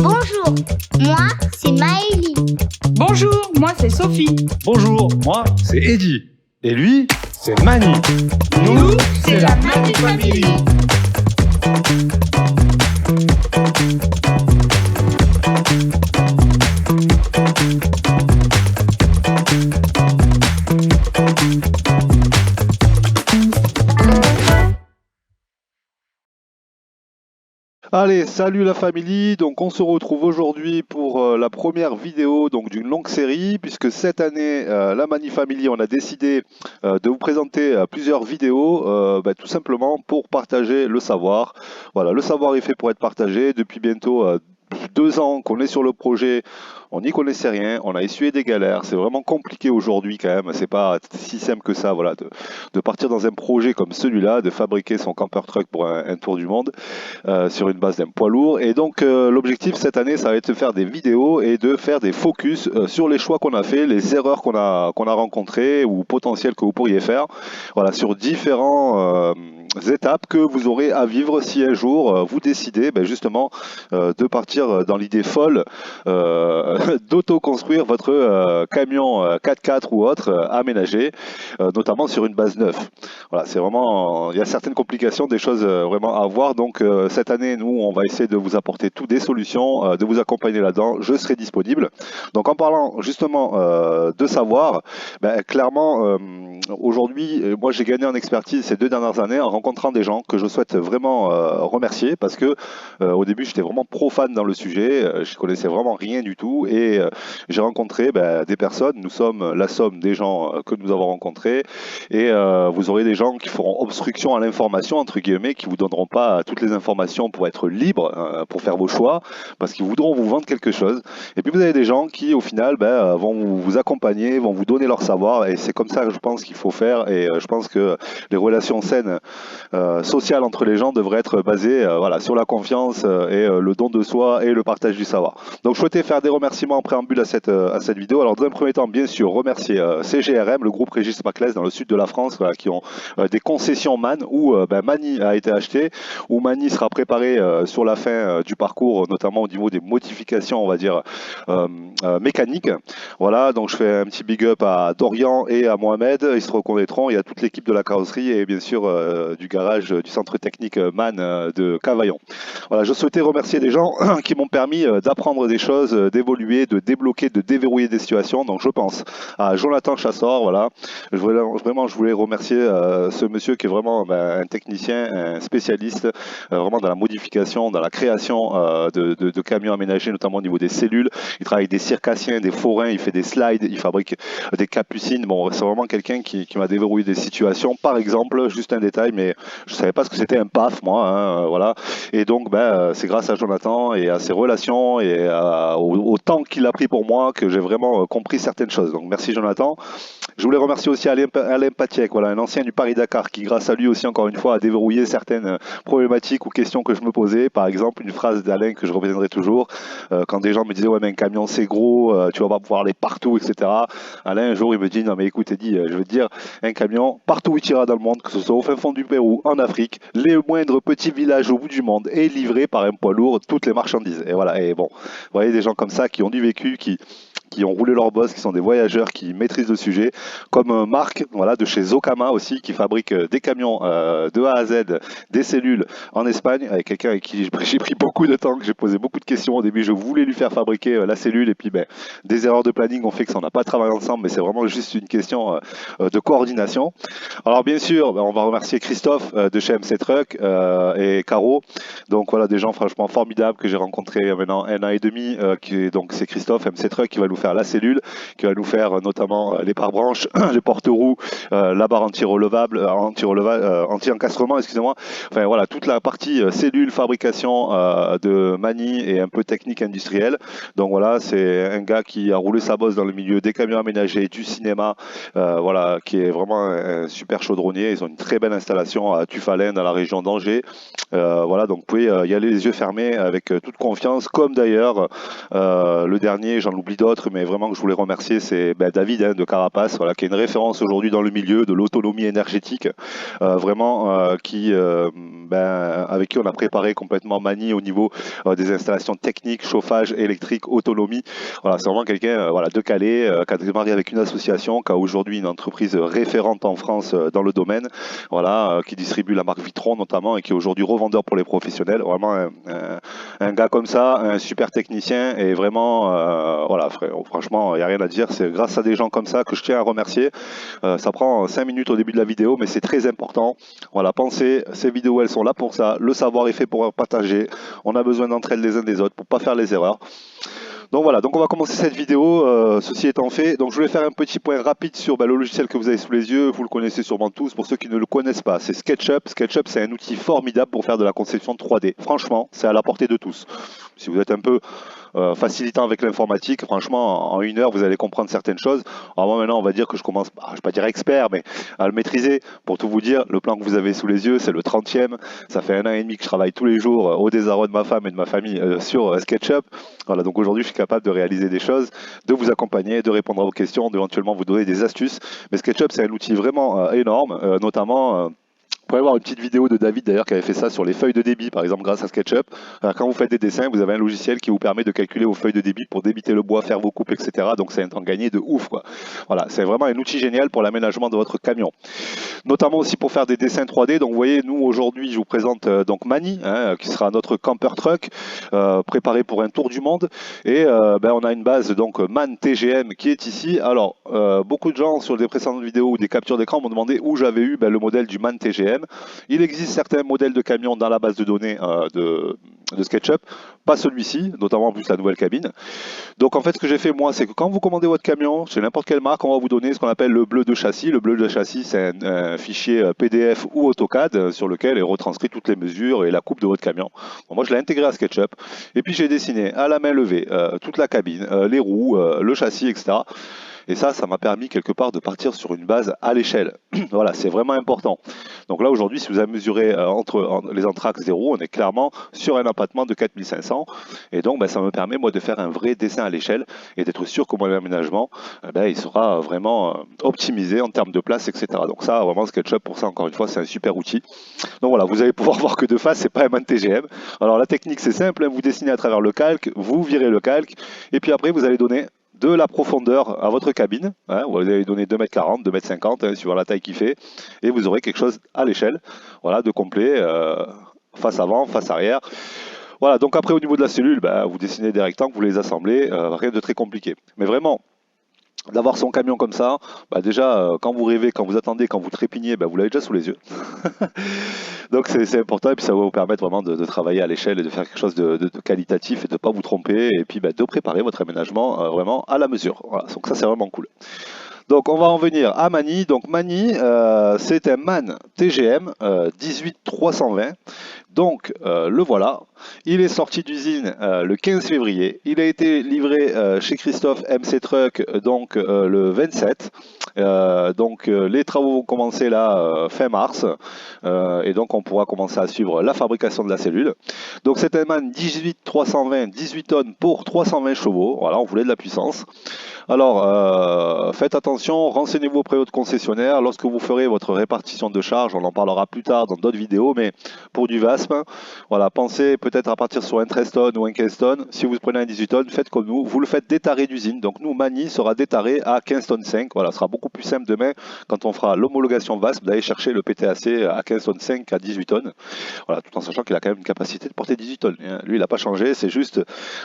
Bonjour, moi c'est Maëlie. Bonjour, moi c'est Sophie. Bonjour, moi c'est Eddy. Et lui, c'est Mani. Nous, c'est la Mani Family. Allez, salut la famille. Donc on se retrouve aujourd'hui pour la première vidéo d'une longue série, puisque cette année, la Mani Family, on a décidé de vous présenter plusieurs vidéos, tout simplement pour partager le savoir. Voilà, le savoir est fait pour être partagé. Depuis bientôt 2 ans qu'on est sur le projet, on n'y connaissait rien, on a essuyé des galères, c'est vraiment compliqué aujourd'hui quand même, c'est pas si simple que ça, voilà, de partir dans un projet comme celui-là, de fabriquer son camper truck pour un tour du monde sur une base d'un poids lourd. Et donc l'objectif cette année, ça va être de faire des vidéos et de faire des focus sur les choix qu'on a fait, les erreurs qu'on a rencontrées ou potentielles que vous pourriez faire, voilà, sur différents étapes que vous aurez à vivre si un jour vous décidez justement de partir dans l'idée folle d'auto-construire votre camion 4x4 ou autre aménagé, notamment sur une base neuve. Voilà, c'est vraiment, il y a certaines complications, des choses vraiment à voir. Donc cette année, nous, on va essayer de vous apporter toutes des solutions, de vous accompagner là-dedans. Je serai disponible. Donc en parlant justement de savoir, clairement, aujourd'hui, moi j'ai gagné en expertise ces 2 dernières années en rencontrant des gens que je souhaite vraiment remercier, parce que au début j'étais vraiment profane dans le sujet, je connaissais vraiment rien du tout, et j'ai rencontré des personnes. Nous sommes la somme des gens que nous avons rencontrés, et vous aurez des gens qui feront obstruction à l'information, entre guillemets, qui vous donneront pas toutes les informations pour être libre, pour faire vos choix, parce qu'ils voudront vous vendre quelque chose. Et puis vous avez des gens qui au final vont vous accompagner, vont vous donner leur savoir, et c'est comme ça que je pense qu'il faut faire. Et je pense que les relations saines sociales entre les gens devraient être basées voilà, sur la confiance et le don de soi et le partage du savoir. Donc je souhaitais faire des remerciements en préambule à cette vidéo. Alors dans un premier temps, bien sûr, remercier CGRM, le groupe Régis Maclès dans le sud de la France, voilà, qui ont des concessions MAN, où Mani a été acheté, où Mani sera préparé sur la fin du parcours, notamment au niveau des modifications, on va dire, mécaniques. Voilà, donc je fais un petit big up à Dorian et à Mohamed, ils se reconnaîtront, il y a toute l'équipe de la carrosserie et bien sûr du garage du centre technique MAN de Cavaillon. Voilà, je souhaitais remercier des gens qui m'ont permis d'apprendre des choses, d'évoluer, de débloquer, de déverrouiller des situations. Donc je pense à Jonathan Chassor, voilà. Je voulais remercier ce monsieur qui est vraiment un technicien, un spécialiste, vraiment dans la modification, dans la création de camions aménagés, notamment au niveau des cellules. Il travaille avec des circassiens, des forains, il fait des slides, il fabrique des capucines. Bon, c'est vraiment quelqu'un qui m'a déverrouillé des situations. Par exemple, juste un détail, mais je savais pas ce que c'était un PAF, moi, hein, voilà. Et donc, c'est grâce à Jonathan et à ses relations et au temps qu'il a pris pour moi que j'ai vraiment compris certaines choses. Donc, merci Jonathan. Je voulais remercier aussi Alain Patiek, voilà, un ancien du Paris-Dakar, qui grâce à lui aussi, encore une fois, a déverrouillé certaines problématiques ou questions que je me posais. Par exemple, une phrase d'Alain que je reviendrai toujours, quand des gens me disaient « Ouais, mais un camion c'est gros, tu vas pas pouvoir aller partout, etc. » Alain, un jour, il me dit « Non mais écoute Eddy, je veux te dire, un camion, partout où il ira dans le monde, que ce soit au fin fond du Pérou, en Afrique, les moindres petits villages au bout du monde, est livré par un poids lourd toutes les marchandises. » Et voilà, et bon, vous voyez des gens comme ça qui ont du vécu, qui ont roulé leur boss, qui sont des voyageurs, qui maîtrisent le sujet, comme Marc, voilà, de chez Zokama aussi, qui fabrique des camions de A à Z, des cellules en Espagne, avec quelqu'un avec qui j'ai pris beaucoup de temps, que j'ai posé beaucoup de questions. Au début, je voulais lui faire fabriquer la cellule, et puis des erreurs de planning ont fait que ça n'a pas travaillé ensemble, mais c'est vraiment juste une question de coordination. Alors bien sûr, on va remercier Christophe de chez MC Truck et Caro, donc voilà, des gens franchement formidables que j'ai rencontrés maintenant 1 an et demi, donc c'est Christophe MC Truck qui va nous faire la cellule, qui va nous faire notamment les pare-branches, les porte-roues, la barre anti-encastrement, excusez-moi. Enfin voilà, toute la partie cellule, fabrication de Mani et un peu technique industrielle. Donc voilà, c'est un gars qui a roulé sa bosse dans le milieu des camions aménagés, du cinéma, voilà, qui est vraiment un super chaudronnier. Ils ont une très belle installation à Tuffalin, dans la région d'Angers. Voilà, donc vous pouvez y aller les yeux fermés avec toute confiance, comme d'ailleurs le dernier, j'en oublie d'autres, mais vraiment que je voulais remercier, c'est David de Carapace, voilà, qui est une référence aujourd'hui dans le milieu de l'autonomie énergétique, avec qui on a préparé complètement Mani au niveau des installations techniques, chauffage, électrique, autonomie. Voilà, c'est vraiment quelqu'un de Calais, qui a démarré avec une association, qui a aujourd'hui une entreprise référente en France dans le domaine, voilà, qui distribue la marque Vitron notamment et qui est aujourd'hui revendeur pour les professionnels. Vraiment un gars comme ça, un super technicien et vraiment, franchement, il n'y a rien à dire. C'est grâce à des gens comme ça que je tiens à remercier. Ça prend 5 minutes au début de la vidéo, mais c'est très important. Voilà, pensez, ces vidéos, elles sont là pour ça. Le savoir est fait pour partager. On a besoin d'entraide les uns des autres pour pas faire les erreurs. Donc voilà, donc on va commencer cette vidéo, ceci étant fait. Donc je voulais faire un petit point rapide sur le logiciel que vous avez sous les yeux, vous le connaissez sûrement tous, pour ceux qui ne le connaissent pas, c'est SketchUp. SketchUp, c'est un outil formidable pour faire de la conception 3D. Franchement, c'est à la portée de tous. Si vous êtes un peu facilitant avec l'informatique, franchement, en 1 heure, vous allez comprendre certaines choses. Alors moi maintenant, on va dire que je commence, je ne vais pas dire expert, mais à le maîtriser. Pour tout vous dire, le plan que vous avez sous les yeux, c'est le 30e. Ça fait 1 an et demi que je travaille tous les jours au désarroi de ma femme et de ma famille sur SketchUp. Voilà, donc aujourd'hui, je suis capable de réaliser des choses, de vous accompagner, de répondre à vos questions, d'éventuellement vous donner des astuces. Mais SketchUp, c'est un outil vraiment énorme, notamment... Vous pouvez voir une petite vidéo de David d'ailleurs qui avait fait ça sur les feuilles de débit, par exemple grâce à SketchUp. Alors, quand vous faites des dessins, vous avez un logiciel qui vous permet de calculer vos feuilles de débit pour débiter le bois, faire vos coupes, etc. Donc c'est un temps gagné de ouf, quoi. Voilà, c'est vraiment un outil génial pour l'aménagement de votre camion. Notamment aussi pour faire des dessins 3D. Donc vous voyez, nous aujourd'hui, je vous présente donc Mani, qui sera notre camper truck, préparé pour un tour du monde. Et on a une base donc MAN TGM qui est ici. Alors beaucoup de gens sur des précédentes vidéos ou des captures d'écran m'ont demandé où j'avais eu le modèle du MAN TGM. Il existe certains modèles de camions dans la base de données de SketchUp, pas celui-ci, notamment en plus la nouvelle cabine. Donc en fait, ce que j'ai fait moi, c'est que quand vous commandez votre camion chez n'importe quelle marque, on va vous donner ce qu'on appelle le bleu de châssis. Le bleu de châssis, c'est un fichier PDF ou AutoCAD sur lequel est retranscrit toutes les mesures et la coupe de votre camion. Bon, moi, je l'ai intégré à SketchUp et puis j'ai dessiné à la main levée toute la cabine, les roues, le châssis, etc. Et ça m'a permis quelque part de partir sur une base à l'échelle. Voilà, c'est vraiment important. Donc là, aujourd'hui, si vous avez mesuré entre les entraxes des roues, on est clairement sur un empattement de 4500. Et donc, ça me permet, moi, de faire un vrai dessin à l'échelle et d'être sûr que mon aménagement, il sera vraiment optimisé en termes de place, etc. Donc ça, vraiment, SketchUp, pour ça, encore une fois, c'est un super outil. Donc voilà, vous allez pouvoir voir que de face, c'est pas un MAN TGM. Alors la technique, c'est simple, vous dessinez à travers le calque, vous virez le calque, et puis après, vous allez donner de la profondeur à votre cabine, vous allez donner 2,40 m, 2,50 m, suivant la taille qu'il fait, et vous aurez quelque chose à l'échelle, voilà, de complet, face avant, face arrière. Voilà, donc après au niveau de la cellule, vous dessinez des rectangles, vous les assemblez, rien de très compliqué. Mais vraiment, d'avoir son camion comme ça, déjà, quand vous rêvez, quand vous attendez, quand vous trépignez, vous l'avez déjà sous les yeux. Donc c'est important et puis ça va vous permettre vraiment de travailler à l'échelle et de faire quelque chose de qualitatif et de ne pas vous tromper et puis de préparer votre aménagement vraiment à la mesure. Voilà, donc ça c'est vraiment cool. Donc on va en venir à Mani. Donc Mani, c'est un MAN TGM 18320. Donc le voilà, il est sorti d'usine le 15 février, il a été livré chez Christophe MC Truck donc le 27, les travaux vont commencer là fin mars, et donc on pourra commencer à suivre la fabrication de la cellule. Donc c'est un MAN 18320, 18 tonnes pour 320 chevaux, voilà, on voulait de la puissance. Alors faites attention, renseignez-vous auprès de votre concessionnaire lorsque vous ferez votre répartition de charge, on en parlera plus tard dans d'autres vidéos, mais pour du VASP, voilà, pensez peut-être à partir sur un 13 tonnes ou un 15 tonnes. Si vous prenez un 18 tonnes, faites comme nous, vous le faites détarrer d'usine. Donc nous, Mani sera détarré à 15 tonnes 5. Voilà, ce sera beaucoup plus simple demain quand on fera l'homologation VASP d'aller chercher le PTAC à 15 tonnes 5 à 18 tonnes. Voilà, tout en sachant qu'il a quand même une capacité de porter 18 tonnes. Lui, il n'a pas changé, c'est juste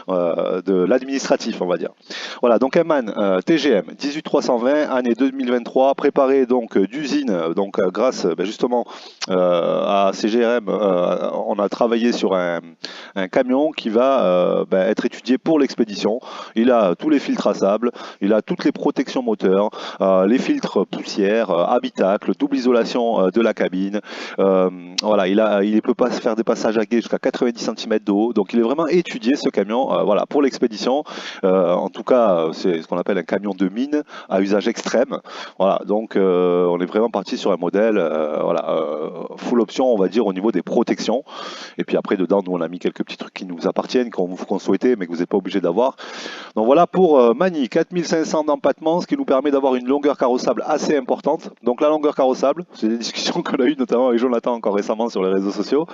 de l'administratif, on va dire. Voilà, donc un MAN TGM 18320, année 2023, préparé donc d'usine, donc grâce justement à CGRM, on a travaillé sur un camion qui va être étudié pour l'expédition. Il a tous les filtres à sable, il a toutes les protections moteurs, les filtres poussière, habitacle, double isolation de la cabine. Voilà, il peut pas faire des passages à gué jusqu'à 90 cm de haut. Donc il est vraiment étudié ce camion, voilà, pour l'expédition. En tout cas, c'est ce qu'on appelle un camion de mine à usage extrême. Voilà, donc on est vraiment parti sur un modèle, voilà, full option, on va dire, au niveau des protections. Et puis après, dedans, nous, on a mis quelques petits trucs qui nous appartiennent, qu'on souhaitait, mais que vous n'êtes pas obligé d'avoir. Donc voilà pour Mani, 4500 d'empattement, ce qui nous permet d'avoir une longueur carrossable assez importante. Donc la longueur carrossable, c'est des discussions qu'on a eues notamment avec Jonathan encore récemment sur les réseaux sociaux.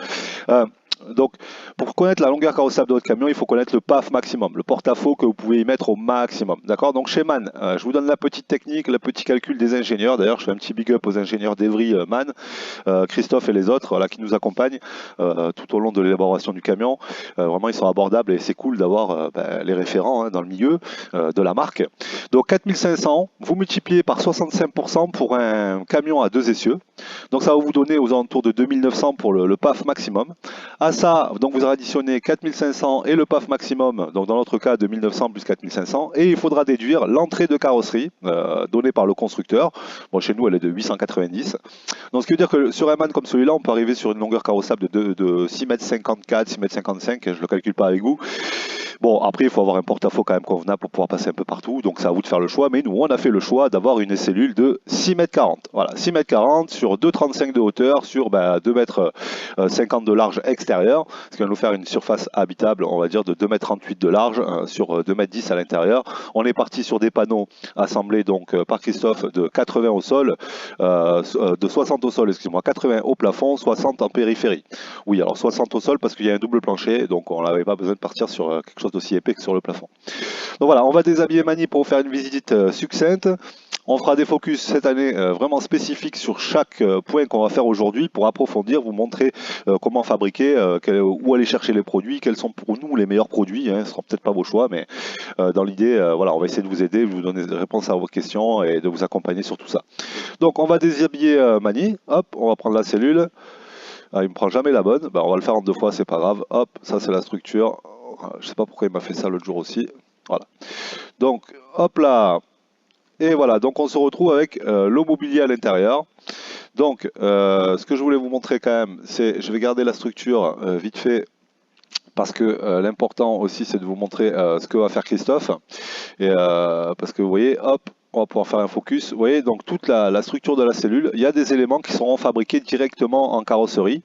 Donc, pour connaître la longueur carrossable de votre camion, il faut connaître le PAF maximum, le porte-à-faux que vous pouvez y mettre au maximum. D'accord? Donc, chez MAN, je vous donne la petite technique, le petit calcul des ingénieurs. D'ailleurs, je fais un petit big up aux ingénieurs d'Evry, MAN, Christophe et les autres voilà, qui nous accompagnent tout au long de l'élaboration du camion. Vraiment, ils sont abordables et c'est cool d'avoir les référents dans le milieu de la marque. Donc, 4500, vous multipliez par 65% pour un camion à 2 essieux. Donc, ça va vous donner aux alentours de 2900 pour le PAF maximum. À ça, donc vous additionnez 4500 et le PAF maximum, donc dans notre cas 2900 plus 4500, et il faudra déduire l'entrée de carrosserie donnée par le constructeur. Bon, chez nous, elle est de 890. Donc ce qui veut dire que sur un man comme celui-là, on peut arriver sur une longueur carrossable de 6,54 m, 6,55 m, je ne le calcule pas avec vous. Bon, après, il faut avoir un porte-à-faux quand même convenable pour pouvoir passer un peu partout, donc c'est à vous de faire le choix, mais nous, on a fait le choix d'avoir une cellule de 6,40 m. Voilà, 6,40 m sur 2,35 m de hauteur, sur 2,50 m de large extérieur, ce qui va nous faire une surface habitable, on va dire, de 2,38 m de large sur 2,10 m à l'intérieur. On est parti sur des panneaux assemblés donc par Christophe de 80 au sol, de 60 au sol, excusez-moi, 80 au plafond, 60 en périphérie. Oui, alors 60 au sol parce qu'il y a un double plancher, donc on n'avait pas besoin de partir sur quelque chose d'aussi épais que sur le plafond. Donc voilà, on va déshabiller Mani pour faire une visite succincte. On fera des focus cette année vraiment spécifiques sur chaque point qu'on va faire aujourd'hui pour approfondir, vous montrer comment fabriquer, où aller chercher les produits, quels sont pour nous les meilleurs produits. Ce ne seront peut-être pas vos choix, mais dans l'idée, voilà, on va essayer de vous aider, de vous donner des réponses à vos questions et de vous accompagner sur tout ça. Donc on va déshabiller Mani, hop, on va prendre la cellule. Il ne me prend jamais la bonne, on va le faire en 2 fois, c'est pas grave. Hop, ça c'est la structure. Je sais pas pourquoi il m'a fait ça l'autre jour aussi. Voilà. Donc, hop là. Et voilà, donc on se retrouve avec le mobilier à l'intérieur. Donc, ce que je voulais vous montrer quand même, c'est, je vais garder la structure vite fait, parce que l'important aussi, c'est de vous montrer ce que va faire Christophe. Et, parce que vous voyez, hop, on va pouvoir faire un focus. Vous voyez, donc toute la structure de la cellule, il y a des éléments qui seront fabriqués directement en carrosserie.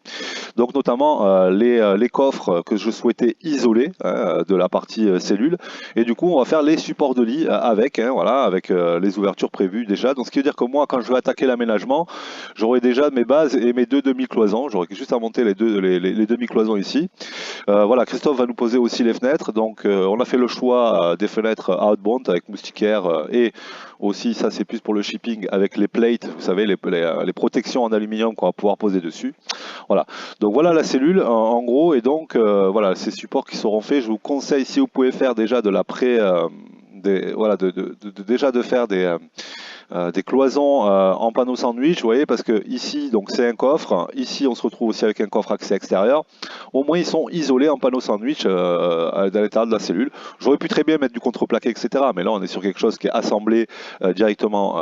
Donc notamment les coffres que je souhaitais isoler de la partie cellule. Et du coup, on va faire les supports de lit avec, voilà, avec les ouvertures prévues déjà. Donc ce qui veut dire que moi, quand je vais attaquer l'aménagement, j'aurai déjà mes bases et mes 2 demi-cloisons. J'aurai juste à monter les demi-cloisons ici. Voilà, Christophe va nous poser aussi les fenêtres. Donc on a fait le choix des fenêtres outbound avec moustiquaires et aussi, ça c'est plus pour le shipping avec les plates, vous savez, les protections en aluminium qu'on va pouvoir poser dessus. Voilà, donc voilà la cellule en gros, et donc voilà ces supports qui seront faits. Je vous conseille, si vous pouvez faire déjà de la voilà, déjà de faire des cloisons en panneau sandwich, vous voyez, parce que ici donc c'est un coffre, ici on se retrouve aussi avec un coffre accès extérieur. Au moins ils sont isolés en panneau sandwich à l'intérieur de la cellule. J'aurais pu très bien mettre du contreplaqué, etc. Mais là on est sur quelque chose qui est assemblé directement,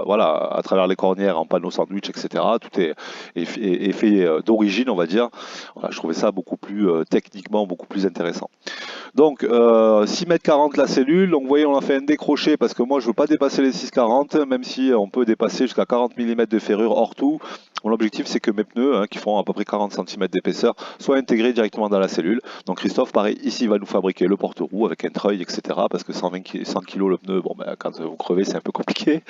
voilà, à travers les cornières en panneau sandwich, etc. Tout est fait d'origine, on va dire. Voilà, je trouvais ça beaucoup plus techniquement beaucoup plus intéressant. Donc 6,40 m la cellule. Donc vous voyez, on a fait un décroché parce que moi je veux pas dépasser les 6,40, même si on peut dépasser jusqu'à 40 mm de ferrure hors tout. Mon objectif, c'est que mes pneus, qui font à peu près 40 cm d'épaisseur, soient intégrés directement dans la cellule. Donc Christophe, pareil, ici, il va nous fabriquer le porte-roue avec un treuil, etc. Parce que 100 kg le pneu, bon, quand vous crevez, c'est un peu compliqué.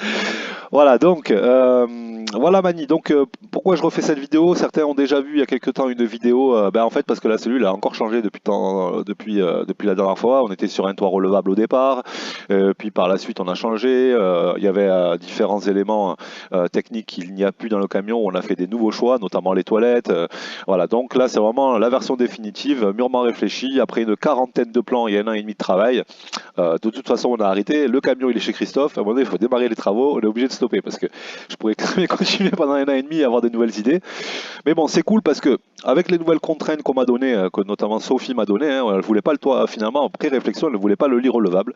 Voilà, donc, voilà Mani. Donc, pourquoi je refais cette vidéo? Certains ont déjà vu il y a quelques temps une vidéo, en fait, parce que la cellule a encore changé depuis la dernière fois. On était sur un toit relevable au départ, puis par la suite, on a changé. Il y avait différents éléments techniques qu'il n'y a plus dans le camion. On a fait des nouveaux choix, notamment les toilettes. Voilà, donc là c'est vraiment la version définitive, mûrement réfléchie. Après une quarantaine de plans et 1 an et demi de travail, de toute façon on a arrêté. Le camion il est chez Christophe. À un moment donné, il faut démarrer les travaux. On est obligé de stopper parce que je pourrais quand même continuer pendant 1 an et demi à avoir des nouvelles idées. Mais bon, c'est cool parce que avec les nouvelles contraintes qu'on m'a données, que notamment Sophie m'a donné, elle ne voulait pas le toit, finalement, après réflexion, elle ne voulait pas le lit relevable.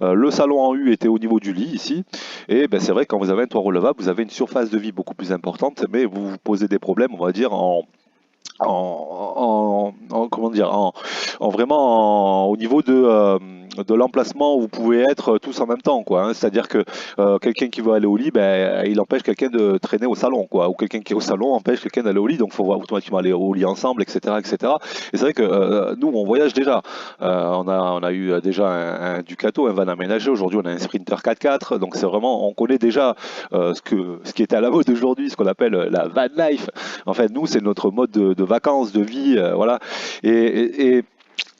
Le salon en U était au niveau du lit ici. Et ben, c'est vrai que quand vous avez un toit relevable, vous avez une surface de vie beaucoup plus importante, mais vous vous posez des problèmes, on va dire, comment dire, au niveau de l'emplacement où vous pouvez être tous en même temps, quoi. Hein. C'est-à-dire que quelqu'un qui veut aller au lit, ben, il empêche quelqu'un de traîner au salon, quoi. Ou quelqu'un qui est au salon empêche quelqu'un d'aller au lit, donc il faut automatiquement aller au lit ensemble, etc., etc. Et c'est vrai que nous, on voyage déjà. On a eu déjà un Ducato, un van aménagé. Aujourd'hui, on a un Sprinter 4x4. Donc c'est vraiment, on connaît déjà ce qui est à la mode aujourd'hui, ce qu'on appelle la van life. En fait, nous, c'est notre mode de vacances, de vie, voilà. Et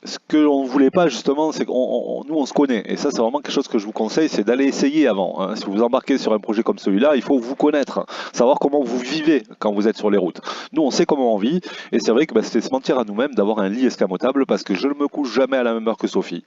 ce que l'on ne voulait pas justement, c'est qu'on nous on se connaît, et ça c'est vraiment quelque chose que je vous conseille, c'est d'aller essayer avant. Hein. Si vous embarquez sur un projet comme celui-là, il faut vous connaître, savoir comment vous vivez quand vous êtes sur les routes. Nous on sait comment on vit, et c'est vrai que c'était se mentir à nous-mêmes d'avoir un lit escamotable, parce que je ne me couche jamais à la même heure que Sophie,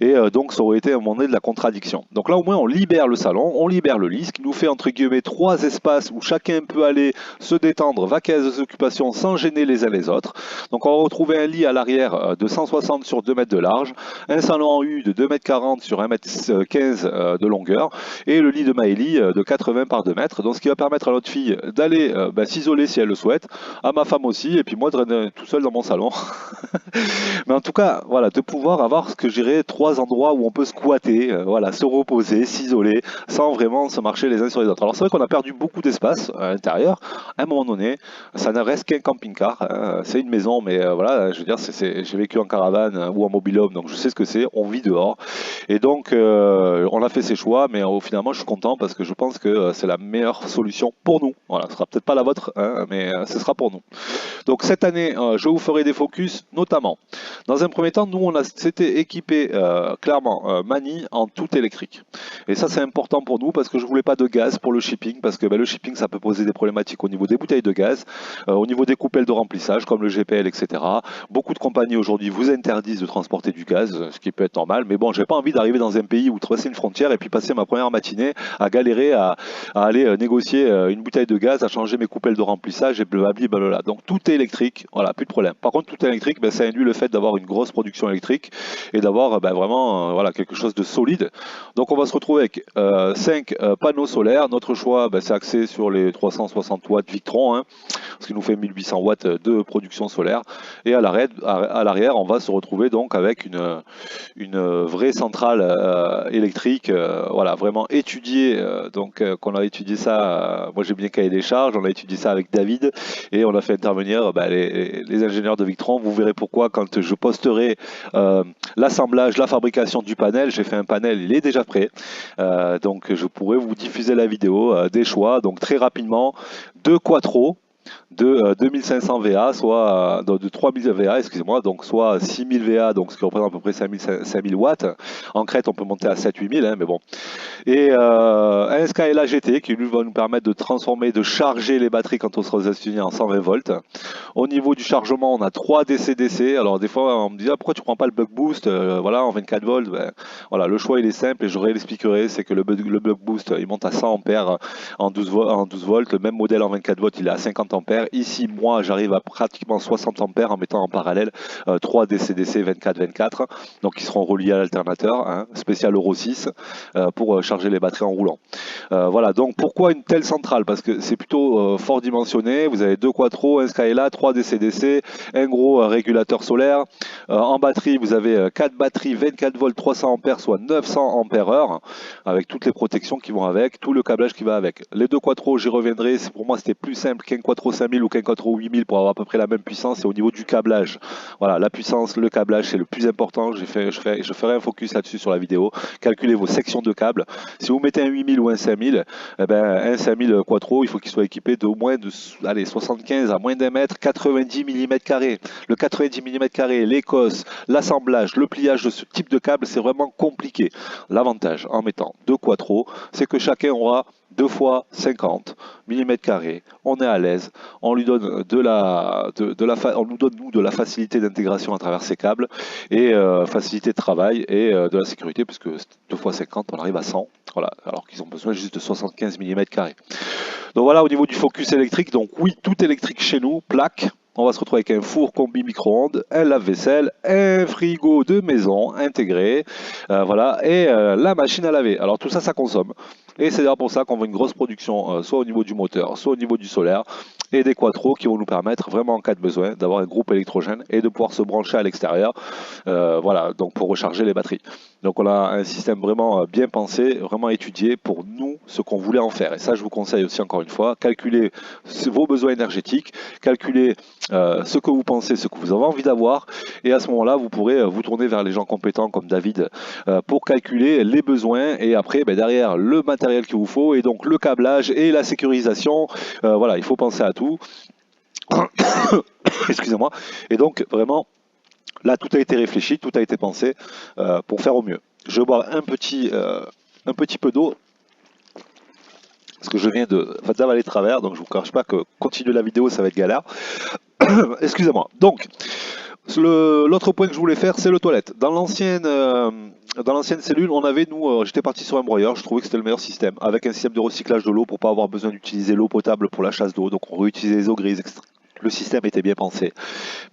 et donc ça aurait été à un moment donné de la contradiction. Donc là au moins on libère le salon, on libère le lit, ce qui nous fait entre guillemets 3 espaces où chacun peut aller se détendre, vaquer à ses occupations sans gêner les uns les autres. Donc on va retrouver un lit à l'arrière de 160 sur 2 mètres de large, un salon en U de 2 mètres 40 sur 1 mètre 15 de longueur, et le lit de Maëlie de 80 par 2 mètres, donc ce qui va permettre à notre fille d'aller s'isoler si elle le souhaite, à ma femme aussi, et puis moi de rester tout seul dans mon salon. Mais en tout cas, voilà, de pouvoir avoir ce que je dirais 3 endroits où on peut squatter, voilà, se reposer, s'isoler, sans vraiment se marcher les uns sur les autres. Alors c'est vrai qu'on a perdu beaucoup d'espace à l'intérieur, à un moment donné, ça ne reste qu'un camping-car, hein. C'est une maison, mais voilà, je veux dire, j'ai vécu en caravane ou en mobil-home, donc je sais ce que c'est, on vit dehors. Et donc, on a fait ses choix, mais finalement, je suis content parce que je pense que c'est la meilleure solution pour nous. Voilà, ce sera peut-être pas la vôtre, hein, mais ce sera pour nous. Donc cette année, je vous ferai des focus, notamment. Dans un premier temps, nous, s'était équipé clairement Mani en tout électrique. Et ça, c'est important pour nous parce que je voulais pas de gaz pour le shipping, parce que le shipping, ça peut poser des problématiques au niveau des bouteilles de gaz, au niveau des coupelles de remplissage, comme le GPL, etc. Beaucoup de compagnies aujourd'hui vous interdisent de transporter du gaz, ce qui peut être normal, mais bon, j'ai pas envie d'arriver dans un pays où traverser une frontière et puis passer ma première matinée à galérer à aller négocier une bouteille de gaz, à changer mes coupelles de remplissage et blablabla. Donc tout est électrique, voilà, plus de problème. Par contre, tout est électrique, ça induit le fait d'avoir une grosse production électrique et d'avoir vraiment voilà, quelque chose de solide. Donc on va se retrouver avec 5 panneaux solaires. Notre choix, c'est axé sur les 360 watts Victron, hein, ce qui nous fait 1800 watts de production solaire. Et à l'arrière, on va se retrouver donc avec une vraie centrale électrique, voilà, vraiment étudiée. Donc qu'on a étudié ça, moi j'ai bien cahier des charges, on a étudié ça avec David et on a fait intervenir les ingénieurs de Victron. Vous verrez pourquoi quand je posterai l'assemblage, la fabrication du panel. J'ai fait un panel, il est déjà prêt, donc je pourrai vous diffuser la vidéo des choix. Donc très rapidement, 2 Quattro de 2500 VA, soit de 3000 VA, excusez-moi, donc soit 6000 VA, donc ce qui représente à peu près 5000 watts. En crête, on peut monter à 7-8000, hein, mais bon. Et un Skyla GT qui lui va nous permettre de transformer, de charger les batteries quand on sera aux États-Unis en 120 volts. Au niveau du chargement, on a 3 DC-DC. Alors des fois, on me dit pourquoi tu prends pas le Buck Boost, voilà, en 24 volts. Voilà, le choix il est simple et je réexpliquerai, c'est que le Buck Boost il monte à 100 ampères en 12 volts. Le même modèle en 24 volts, il est à 50 ampères. Ici, moi, j'arrive à pratiquement 60 ampères en mettant en parallèle 3 DC-DC 24-24, donc qui seront reliés à l'alternateur, hein, spécial Euro 6, pour charger les batteries en roulant. Voilà, donc pourquoi une telle centrale? Parce que c'est plutôt fort dimensionné. Vous avez 2 Quattro, un Skyla, 3 DC-DC, un gros régulateur solaire. En batterie, vous avez 4 batteries 24 volts 300 ampères, soit 900 ampères heure, avec toutes les protections qui vont avec, tout le câblage qui va avec. Les 2 Quattro, j'y reviendrai. Pour moi, c'était plus simple qu'un Quattro 5000 ou qu'un Quattro 8000 pour avoir à peu près la même puissance. C'est au niveau du câblage. Voilà, la puissance, le câblage, c'est le plus important. Je ferai un focus là-dessus sur la vidéo. Calculez vos sections de câbles. Si vous mettez un 8000 ou un 5000, un 5000 Quattro, il faut qu'il soit équipé d'au moins 75 à moins d'un mètre, 90 mm². Le 90 mm², l'écosse, l'assemblage, le pliage de ce type de câble, c'est vraiment compliqué. L'avantage en mettant 2 Quattro, c'est que chacun aura 2 fois 50 mm², on est à l'aise, on lui donne on nous donne nous de la facilité d'intégration à travers ces câbles et facilité de travail et de la sécurité puisque 2 fois 50 on arrive à 100, voilà, alors qu'ils ont besoin juste de 75 mm². Donc voilà au niveau du focus électrique, donc oui tout électrique chez nous, plaque. On va se retrouver avec un four combi micro-ondes, un lave-vaisselle, un frigo de maison intégré, voilà, et la machine à laver. Alors tout ça, ça consomme. Et c'est d'ailleurs pour ça qu'on veut une grosse production, soit au niveau du moteur, soit au niveau du solaire, et des quattros qui vont nous permettre vraiment en cas de besoin d'avoir un groupe électrogène et de pouvoir se brancher à l'extérieur, voilà, donc pour recharger les batteries. Donc on a un système vraiment bien pensé, vraiment étudié pour nous ce qu'on voulait en faire. Et ça, je vous conseille aussi encore une fois, calculez vos besoins énergétiques, calculez ce que vous pensez, ce que vous avez envie d'avoir, et à ce moment-là, vous pourrez vous tourner vers les gens compétents comme David pour calculer les besoins et après, derrière, le matériel qu'il vous faut et donc le câblage et la sécurisation. Voilà, il faut penser à tout. Excusez-moi. Et donc, vraiment, là, tout a été réfléchi, tout a été pensé pour faire au mieux. Je vais boire un petit peu d'eau parce que je viens d'avaler de travers, donc je ne vous cache pas que continuer la vidéo, ça va être galère. Excusez-moi. Donc, l'autre point que je voulais faire, c'est le toilette. Dans l'ancienne cellule, on avait, j'étais parti sur un broyeur, je trouvais que c'était le meilleur système, avec un système de recyclage de l'eau pour pas avoir besoin d'utiliser l'eau potable pour la chasse d'eau, donc on réutilisait les eaux grises. Le système était bien pensé.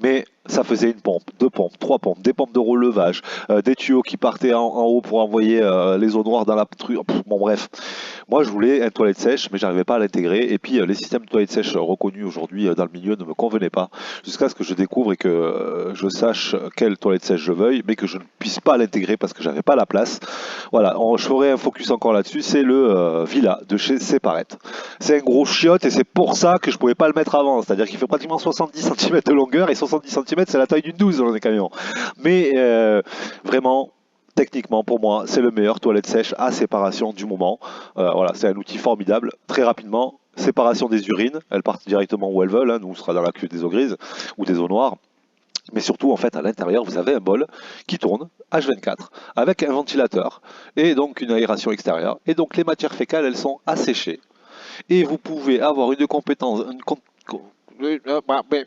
Mais ça faisait une pompe, 2 pompes, 3 pompes, des pompes de relevage, des tuyaux qui partaient en haut pour envoyer les eaux noires dans la truie. Bon bref, moi je voulais un toilette sèche, mais j'arrivais pas à l'intégrer. Et puis les systèmes de toilettes sèches reconnus aujourd'hui dans le milieu ne me convenaient pas, jusqu'à ce que je découvre et que je sache quelle toilette sèche je veuille, mais que je ne puisse pas l'intégrer parce que j'avais pas la place. Voilà, je ferai un focus encore là-dessus, c'est le Villa de chez Separate. C'est un gros chiotte et c'est pour ça que je pouvais pas le mettre avant, c'est-à-dire qu'il fait pratiquement 70 cm de longueur et 70 cm c'est la taille d'une 12 dans les camions. Mais vraiment, techniquement, pour moi, c'est le meilleur toilette sèche à séparation du moment. Voilà, c'est un outil formidable. Très rapidement, séparation des urines, elles partent directement où elles veulent. Hein. Nous, on sera dans la cuve des eaux grises ou des eaux noires. Mais surtout, en fait, à l'intérieur, vous avez un bol qui tourne H24 avec un ventilateur et donc une aération extérieure. Et donc, les matières fécales, elles sont asséchées. Et vous pouvez avoir une compétence,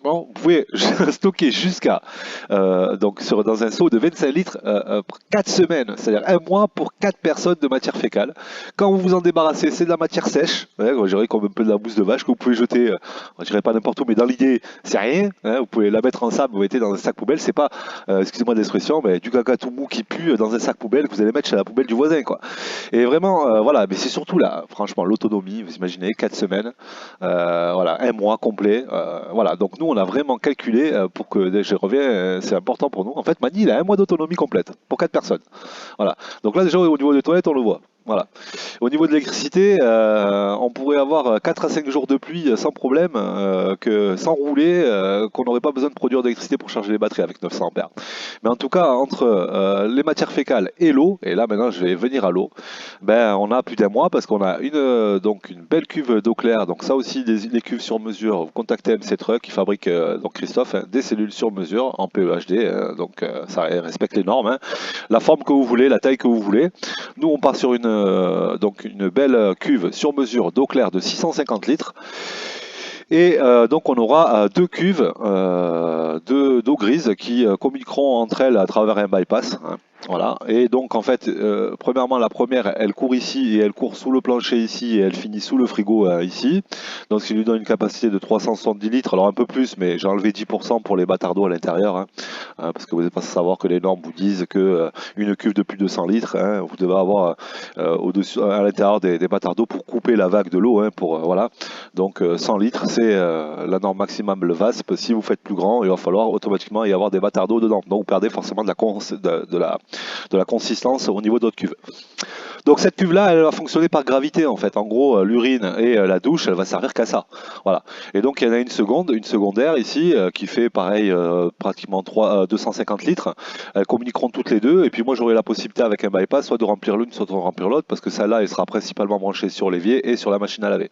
vous pouvez stocker jusqu'à dans un seau de 25 litres 4 semaines, c'est-à-dire un mois pour 4 personnes de matière fécale. Quand vous vous en débarrassez, c'est de la matière sèche, je dirais comme un peu de la mousse de vache que vous pouvez jeter, je dirais pas n'importe où, mais dans l'idée, c'est rien. Vous pouvez la mettre en sable, vous mettez dans un sac poubelle, c'est pas, excusez-moi l'expression, mais du caca tout mou qui pue dans un sac poubelle que vous allez mettre chez la poubelle du voisin, quoi. Et vraiment, voilà, mais c'est surtout là, franchement, l'autonomie, vous imaginez, 4 semaines, voilà, un mois complet. Voilà, donc nous on a vraiment calculé pour que, je reviens, c'est important pour nous. En fait, Mani il a un mois d'autonomie complète pour 4 personnes. Voilà, donc là déjà au niveau des toilettes on le voit. Voilà. Au niveau de l'électricité, on pourrait avoir 4 à 5 jours de pluie sans problème, que sans rouler, qu'on n'aurait pas besoin de produire d'électricité pour charger les batteries avec 900 ampères. Mais en tout cas, entre les matières fécales et l'eau, et là maintenant je vais venir à l'eau, on a plus d'un mois parce qu'on a une belle cuve d'eau claire. Donc ça aussi, les cuves sur mesure, vous contactez MC Truck qui fabrique, donc Christophe, des cellules sur mesure en PEHD, donc ça respecte les normes, hein. La forme que vous voulez, la taille que vous voulez. Nous on part sur une belle cuve sur mesure d'eau claire de 650 litres. Et donc on aura 2 cuves d'eau grise qui communiqueront entre elles à travers un bypass. Hein. Voilà. Et donc en fait, premièrement la première, elle court ici et elle court sous le plancher ici et elle finit sous le frigo ici. Donc ce qui lui donne une capacité de 370 litres, alors un peu plus, mais j'ai enlevé 10% pour les bâtards d'eau à l'intérieur, hein, parce que vous n'êtes pas savoir que les normes vous disent que une cuve de plus de 100 litres, hein, vous devez avoir au-dessus, à l'intérieur des bâtards d'eau pour couper la vague de l'eau, hein, voilà. Donc 100 litres, c'est la norme maximum, le VASP. Si vous faites plus grand, il va falloir automatiquement y avoir des bâtards d'eau dedans. Donc vous perdez forcément de la consistance au niveau de votre cuve. Donc cette cuve-là, elle va fonctionner par gravité en fait. En gros, l'urine et la douche, elle va servir qu'à ça. Voilà. Et donc il y en a une secondaire ici, qui fait pareil, pratiquement 250 litres. Elles communiqueront toutes les deux. Et puis moi, j'aurai la possibilité avec un bypass, soit de remplir l'une, soit de remplir l'autre, parce que celle-là, elle sera principalement branchée sur l'évier et sur la machine à laver.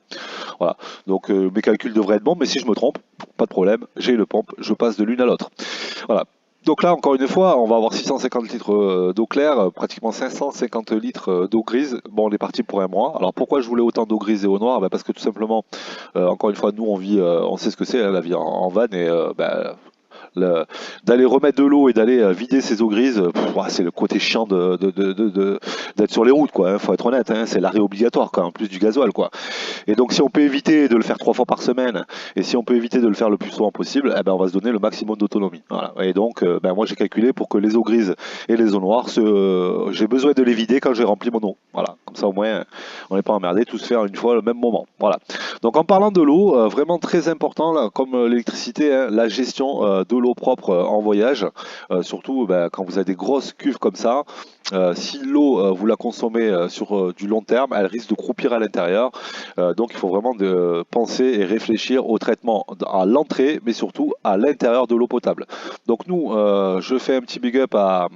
Voilà. Donc mes calculs devraient être bons, mais si je me trompe, pas de problème, j'ai le pompe, je passe de l'une à l'autre. Voilà. Donc là, encore une fois, on va avoir 650 litres d'eau claire, pratiquement 550 litres d'eau grise. Bon, on est parti pour un mois. Alors pourquoi je voulais autant d'eau grise et eau noire? Parce que tout simplement, encore une fois, nous on vit, on sait ce que c'est hein, la vie en van et d'aller remettre de l'eau et d'aller vider ces eaux grises, c'est le côté chiant d'être sur les routes, quoi. Hein, faut être honnête, hein, c'est l'arrêt obligatoire, quoi, en plus du gasoil, quoi. Et donc, si on peut éviter de le faire 3 fois par semaine, et si on peut éviter de le faire le plus souvent possible, on va se donner le maximum d'autonomie. Voilà. Et donc, moi, j'ai calculé pour que les eaux grises et les eaux noires, j'ai besoin de les vider quand j'ai rempli mon eau. Voilà. Comme ça, au moins, on n'est pas emmerdé, tout se faire une fois au même moment. Voilà. Donc, en parlant de l'eau, vraiment très important, là, comme l'électricité, hein, la gestion de l'eau propre en voyage, surtout quand vous avez des grosses cuves comme ça. Si l'eau vous la consommez sur du long terme, elle risque de croupir à l'intérieur. Donc il faut vraiment penser et réfléchir au traitement à l'entrée, mais surtout à l'intérieur de l'eau potable. Donc nous, je fais un petit big up à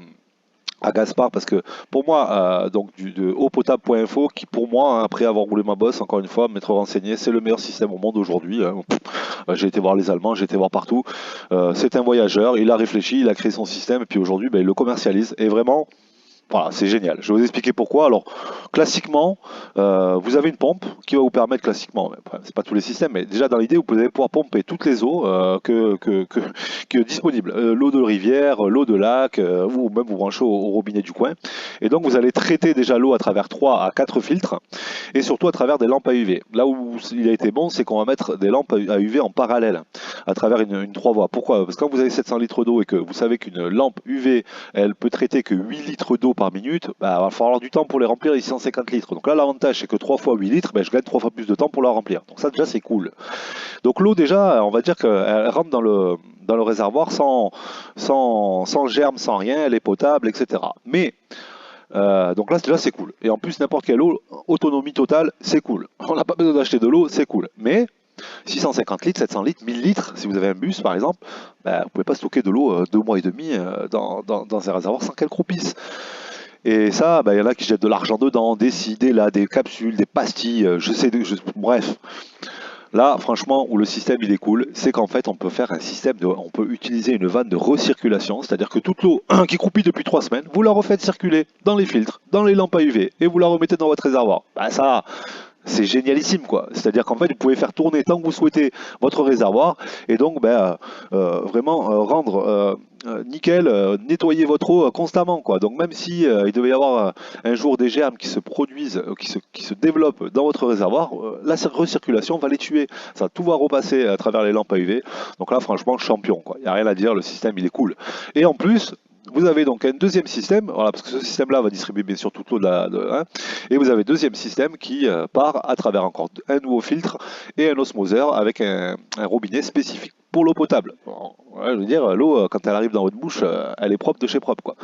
Gaspard parce que pour moi donc de eaupotable.info qui pour moi après avoir roulé ma bosse encore une fois m'être renseigné, c'est le meilleur système au monde aujourd'hui hein. J'ai été voir les Allemands, j'ai été voir partout, c'est un voyageur, il a réfléchi, il a créé son système et puis aujourd'hui il le commercialise et vraiment voilà, c'est génial. Je vais vous expliquer pourquoi. Alors, classiquement, vous avez une pompe qui va vous permettre, classiquement, c'est pas tous les systèmes, mais déjà dans l'idée, vous allez pouvoir pomper toutes les eaux que disponibles. L'eau de rivière, l'eau de lac, ou même vous branchez au robinet du coin. Et donc, vous allez traiter déjà l'eau à travers 3 à 4 filtres, et surtout à travers des lampes à UV. Là où il a été bon, c'est qu'on va mettre des lampes à UV en parallèle, à travers une 3 voies. Pourquoi? Parce que quand vous avez 700 litres d'eau et que vous savez qu'une lampe UV, elle peut traiter que 8 litres d'eau par minute, il va falloir du temps pour les remplir les 650 litres. Donc là, l'avantage, c'est que 3 fois 8 litres, je gagne 3 fois plus de temps pour la remplir. Donc ça, déjà, c'est cool. Donc l'eau, déjà, on va dire qu'elle rentre dans le réservoir sans germe, sans rien, elle est potable, etc. Mais, donc là, déjà, c'est cool. Et en plus, n'importe quelle eau, autonomie totale, c'est cool. On n'a pas besoin d'acheter de l'eau, c'est cool. Mais 650 litres, 700 litres, 1000 litres, si vous avez un bus par exemple, vous ne pouvez pas stocker de l'eau 2 mois et demi dans un réservoir sans qu'elle croupisse. Et ça, il y en a qui jettent de l'argent dedans, des des capsules, des pastilles, bref. Là, franchement, où le système il est cool, c'est qu'en fait, on peut faire un système on peut utiliser une vanne de recirculation, c'est-à-dire que toute l'eau qui croupit depuis 3 semaines, vous la refaites circuler dans les filtres, dans les lampes à UV, et vous la remettez dans votre réservoir. Ça, c'est génialissime quoi. C'est-à-dire qu'en fait vous pouvez faire tourner tant que vous souhaitez votre réservoir et donc vraiment rendre nickel, nettoyer votre eau constamment quoi. Donc même si il devait y avoir un jour des germes qui se produisent, qui se développent dans votre réservoir, la recirculation va les tuer. Ça tout va repasser à travers les lampes à UV. Donc là franchement champion quoi. Il n'y a rien à dire, le système il est cool. Et en plus vous avez donc un deuxième système, voilà, parce que ce système-là va distribuer bien sûr toute l'eau et vous avez un deuxième système qui part à travers encore un nouveau filtre et un osmoseur avec un robinet spécifique pour l'eau potable. Bon, ouais, je veux dire, l'eau, quand elle arrive dans votre bouche, elle est propre de chez propre, quoi.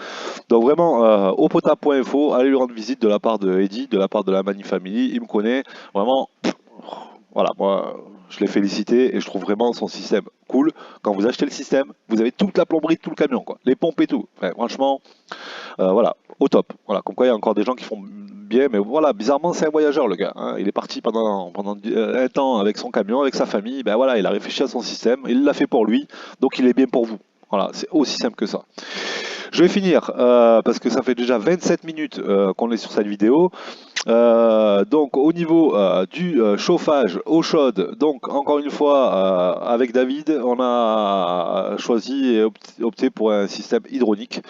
Donc vraiment, eaupotable.info, allez lui rendre visite de la part de Eddy, de la part de la Mani Family, il me connaît, vraiment, voilà, moi... Je l'ai félicité et je trouve vraiment son système cool. Quand vous achetez le système, vous avez toute la plomberie de tout le camion, quoi. Les pompes et tout. Enfin, franchement, voilà, au top. Voilà, comme quoi il y a encore des gens qui font bien, mais voilà, bizarrement c'est un voyageur le gars. Hein. Il est parti pendant un temps avec son camion, avec sa famille. Voilà, il a réfléchi à son système, il l'a fait pour lui, donc il est bien pour vous. Voilà, c'est aussi simple que ça. Je vais finir parce que ça fait déjà 27 minutes qu'on est sur cette vidéo. Donc au niveau du chauffage eau chaude, donc encore une fois avec David, on a choisi et opté pour un système hydronique.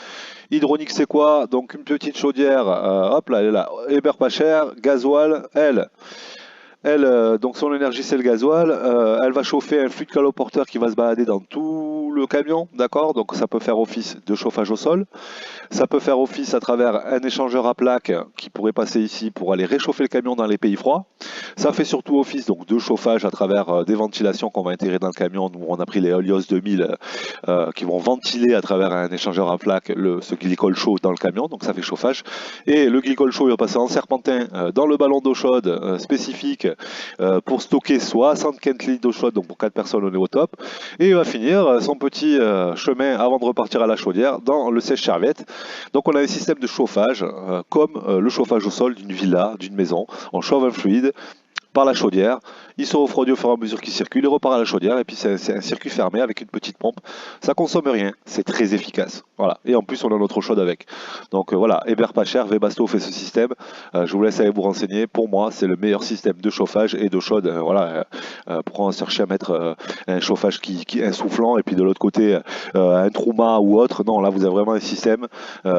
Hydronique c'est quoi? Donc une petite chaudière, hop là, elle est là, Eber pas cher, gasoil, elle, donc son énergie c'est le gasoil, elle va chauffer un fluide caloporteur qui va se balader dans tout le camion, d'accord? Donc ça peut faire office de chauffage au sol, ça peut faire office à travers un échangeur à plaques qui pourrait passer ici pour aller réchauffer le camion dans les pays froids. Ça fait surtout office donc de chauffage à travers des ventilations qu'on va intégrer dans le camion. Nous on a pris les Helios 2000 qui vont ventiler à travers un échangeur à plaques ce glycol chaud dans le camion, donc ça fait chauffage. Et le glycol chaud il va passer en serpentin dans le ballon d'eau chaude spécifique pour stocker 75 litres d'eau chaude, donc pour 4 personnes on est au top. Et il va finir son petit chemin avant de repartir à la chaudière dans le sèche-serviette. Donc on a un système de chauffage comme le chauffage au sol d'une villa, d'une maison. On chauffe un fluide, par la chaudière, il se refroidit au fur et à mesure qu'il circule, il repart à la chaudière, et puis c'est un circuit fermé avec une petite pompe. Ça consomme rien, c'est très efficace. Voilà. Et en plus, on a notre eau chaude avec. Donc voilà, Hébert pas cher, Webasto fait ce système. Je vous laisse aller vous renseigner. Pour moi, c'est le meilleur système de chauffage et d'eau chaude. Voilà. Pourquoi on chercher à mettre un chauffage qui est insoufflant et puis de l'autre côté un Trouma ou autre? Non, là vous avez vraiment un système.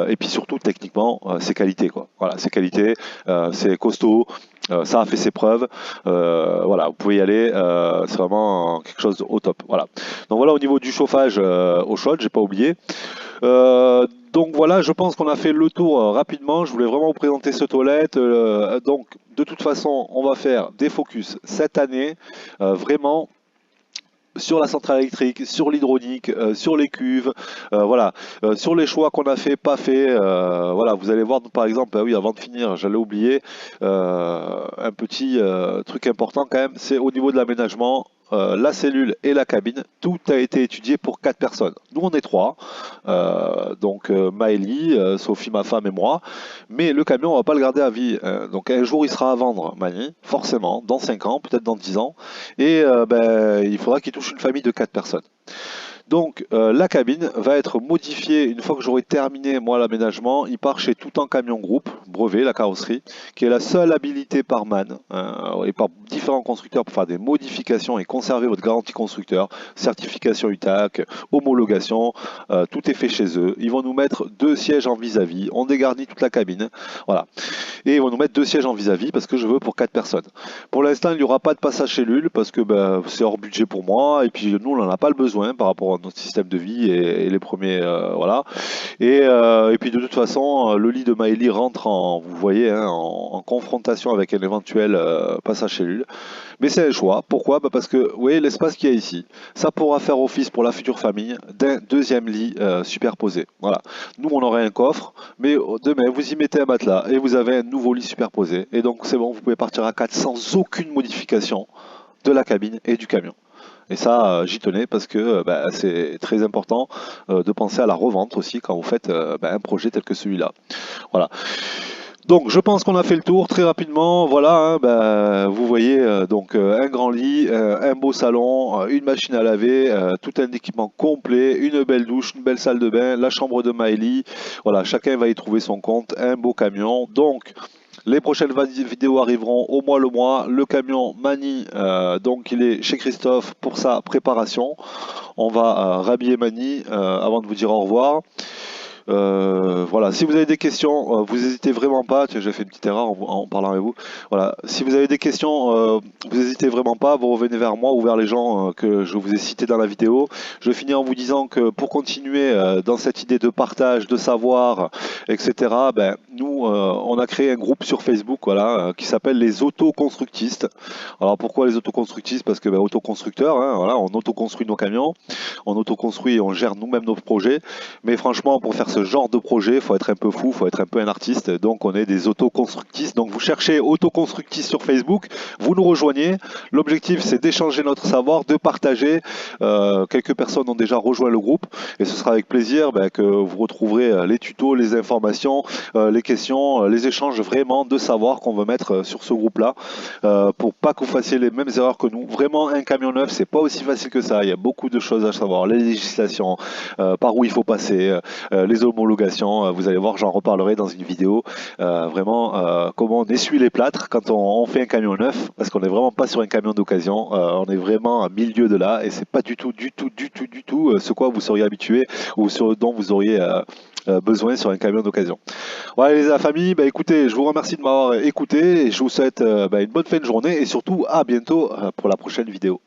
Et puis surtout, techniquement, c'est qualité, quoi. Voilà, c'est qualité, c'est costaud. Ça a fait ses preuves, voilà, vous pouvez y aller, c'est vraiment quelque chose au top. Voilà. Donc voilà au niveau du chauffage eau chaude, j'ai pas oublié. Donc voilà, je pense qu'on a fait le tour rapidement. Je voulais vraiment vous présenter ce toilette. Donc de toute façon, on va faire des focus cette année, vraiment sur la centrale électrique, sur l'hydraulique, sur les cuves, voilà, sur les choix qu'on a fait, pas fait, voilà, vous allez voir par exemple, oui, avant de finir, j'allais oublier un petit truc important quand même, c'est au niveau de l'aménagement. La cellule et la cabine, tout a été étudié pour 4 personnes. Nous on est 3, donc Maëlie, Sophie, ma femme et moi, mais le camion on va pas le garder à vie, donc un jour il sera à vendre, Mani, forcément, dans 5 ans, peut-être dans 10 ans, et il faudra qu'il touche une famille de 4 personnes. Donc la cabine va être modifiée une fois que j'aurai terminé moi l'aménagement. Il part chez Tout en Camion Group, brevet, la carrosserie, qui est la seule habilitée par MAN et par différents constructeurs pour faire des modifications et conserver votre garantie constructeur, certification UTAC, homologation, tout est fait chez eux. Ils vont nous mettre 2 sièges en vis-à-vis, on dégarnit toute la cabine, voilà. Et ils vont nous mettre 2 sièges en vis-à-vis parce que je veux pour 4 personnes. Pour l'instant, il n'y aura pas de passage cellule parce que c'est hors budget pour moi et puis nous on n'en a pas le besoin par rapport à notre système de vie et les premiers voilà. Et puis de toute façon, le lit de Maëlie rentre en, vous voyez, hein, en confrontation avec un éventuel passage cellule. Mais c'est un choix. Pourquoi? Parce que vous voyez l'espace qu'il y a ici, ça pourra faire office pour la future famille d'un 2e lit superposé. Voilà. Nous on aurait un coffre, mais demain vous y mettez un matelas et vous avez un nouveau lit superposé. Et donc c'est bon, vous pouvez partir à 4 sans aucune modification de la cabine et du camion. Et ça, j'y tenais parce que c'est très important de penser à la revente aussi quand vous faites un projet tel que celui-là. Voilà. Donc je pense qu'on a fait le tour très rapidement. Voilà, hein, vous voyez donc un grand lit, un beau salon, une machine à laver, tout un équipement complet, une belle douche, une belle salle de bain, la chambre de Maëlie. Voilà, chacun va y trouver son compte, un beau camion. Donc les prochaines vidéos arriveront au mois le mois. Le camion Mani, donc il est chez Christophe pour sa préparation. On va rhabiller Mani avant de vous dire au revoir. Voilà, si vous avez des questions, vous n'hésitez vraiment pas. Tiens, j'ai fait une petite erreur en parlant avec vous. Voilà, si vous avez des questions, vous n'hésitez vraiment pas. Vous revenez vers moi ou vers les gens que je vous ai cités dans la vidéo. Je finis en vous disant que pour continuer dans cette idée de partage, de savoir, etc. Nous, on a créé un groupe sur Facebook, voilà, qui s'appelle les autoconstructistes. Alors pourquoi les autoconstructistes? Parce que autoconstructeurs, hein, voilà, on autoconstruit nos camions, on autoconstruit et on gère nous-mêmes nos projets. Mais franchement, pour faire ce genre de projet, il faut être un peu fou, il faut être un peu un artiste. Donc on est des autoconstructistes. Donc vous cherchez autoconstructistes sur Facebook, vous nous rejoignez. L'objectif c'est d'échanger notre savoir, de partager. Quelques personnes ont déjà rejoint le groupe et ce sera avec plaisir que vous retrouverez les tutos, les informations, les questions, les échanges vraiment de savoir qu'on veut mettre sur ce groupe-là pour pas que vous fassiez les mêmes erreurs que nous. Vraiment un camion neuf, c'est pas aussi facile que ça. Il y a beaucoup de choses à savoir, les législations, par où il faut passer, les homologations, vous allez voir, j'en reparlerai dans une vidéo, vraiment comment on essuie les plâtres quand on fait un camion neuf, parce qu'on n'est vraiment pas sur un camion d'occasion, on est vraiment à milieu de là, et c'est pas du tout ce quoi vous seriez habitué, ou ce dont vous auriez besoin sur un camion d'occasion. Voilà les familles, écoutez, je vous remercie de m'avoir écouté, et je vous souhaite une bonne fin de journée, et surtout à bientôt pour la prochaine vidéo.